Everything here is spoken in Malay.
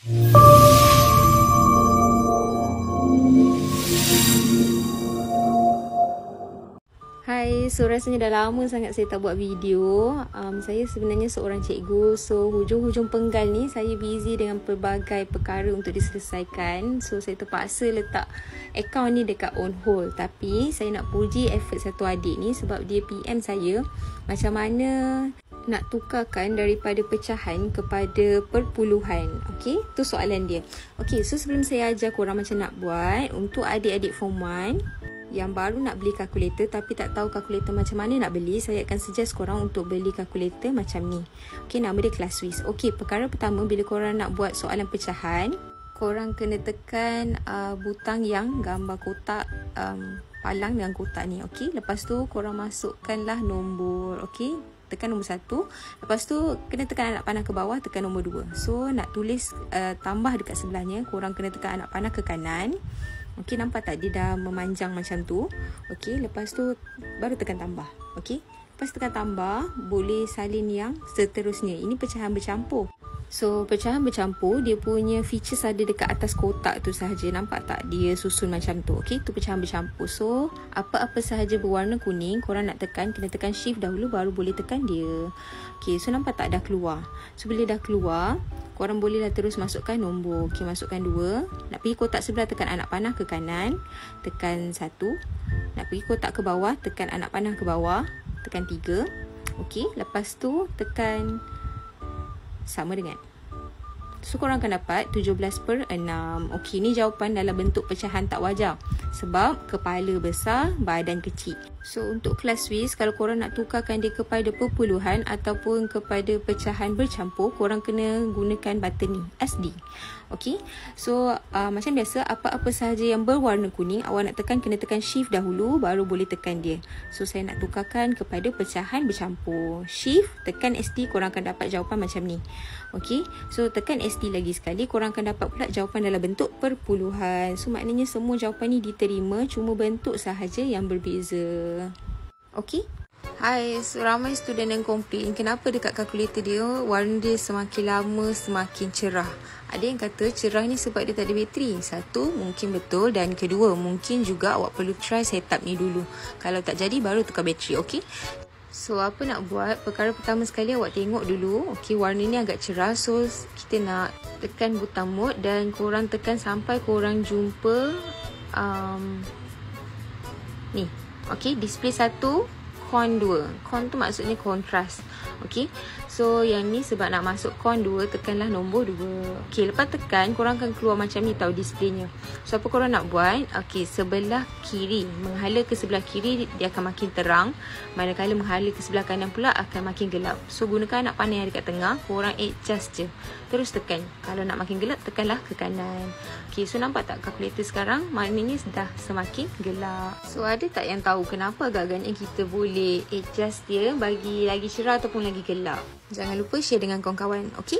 Hai, so rasanya dah lama sangat saya tak buat video. Saya sebenarnya seorang cikgu, so hujung-hujung penggal ni saya busy dengan pelbagai perkara untuk diselesaikan. So saya terpaksa letak akaun ni dekat on hold. Tapi saya nak puji effort satu adik ni sebab dia PM saya macam mana nak tukarkan daripada pecahan kepada perpuluhan. Okey, tu soalan dia. Okey, so sebelum saya ajar korang macam nak buat, untuk adik-adik form 1 yang baru nak beli kalkulator tapi tak tahu kalkulator macam mana nak beli, saya akan suggest korang untuk beli kalkulator macam ni. Okey, nama dia ClassWiz. Okey, perkara pertama, bila korang nak buat soalan pecahan, korang kena tekan butang yang gambar kotak, palang dengan kotak ni. Okey, lepas tu korang masukkanlah nombor. Okey, tekan nombor 1. Lepas tu kena tekan anak panah ke bawah, tekan nombor 2. So nak tulis tambah dekat sebelahnya, korang kena tekan anak panah ke kanan. Okey, nampak tak dia dah memanjang macam tu. Okey, lepas tu baru tekan tambah. Okey, lepas tekan tambah, boleh salin yang seterusnya. Ini pecahan bercampur. So pecahan bercampur, dia punya features ada dekat atas kotak tu sahaja. Nampak tak dia susun macam tu. Okey, tu pecahan bercampur. So apa-apa sahaja berwarna kuning, korang nak tekan, kena tekan shift dahulu baru boleh tekan dia. Okey, so nampak tak dah keluar. So bila dah keluar, korang bolehlah terus masukkan nombor. Okey, masukkan 2. Nak pergi kotak sebelah, tekan anak panah ke kanan, tekan 1. Nak pergi kotak ke bawah, tekan anak panah ke bawah, tekan 3. Okey, lepas tu tekan sama dengan. So korang akan dapat 17/6. Okey, ni jawapan dalam bentuk pecahan tak wajar sebab kepala besar, badan kecil. So untuk ClassWiz, kalau korang nak tukarkan dia kepada perpuluhan ataupun kepada pecahan bercampur, korang kena gunakan button ni, SD. Okey, so macam biasa, apa-apa sahaja yang berwarna kuning, awak nak tekan, kena tekan shift dahulu baru boleh tekan dia. So saya nak tukarkan kepada pecahan bercampur. Shift, tekan SD, korang akan dapat jawapan macam ni. Okey, so tekan SD lagi sekali, korang akan dapat pula jawapan dalam bentuk perpuluhan. So maknanya semua jawapan ni diterima, cuma bentuk sahaja yang berbeza. Okey. Hai, so ramai student yang komplain kenapa dekat kalkulator dia warna dia semakin lama semakin cerah. Ada yang kata cerah ni sebab dia tak ada bateri. Satu, mungkin betul, dan kedua, mungkin juga awak perlu try setup ni dulu. Kalau tak jadi baru tukar bateri, okey? So apa nak buat? Perkara pertama sekali awak tengok dulu. Okey, warna ni agak cerah, so kita nak tekan butang mode dan korang tekan sampai korang jumpa ni. Okey, display 1, con 2. Con tu maksudnya kontras. Okey, so yang ni sebab nak masuk con 2, tekanlah nombor 2. Okey, lepas tekan, korang akan keluar macam ni tau displaynya. So apa korang nak buat? Okey, sebelah kiri, menghala ke sebelah kiri dia akan makin terang, manakala menghala ke sebelah kanan pula akan makin gelap. So gunakan anak panah yang dekat tengah, korang adjust je, terus tekan. Kalau nak makin gelap, tekanlah ke kanan. Okey, so nampak tak kalkulator sekarang maknanya dah semakin gelap. So ada tak yang tahu kenapa agak-agaknya kita boleh adjust dia bagi lagi cerah ataupun lagi gelap? Jangan lupa share dengan kawan-kawan, okey?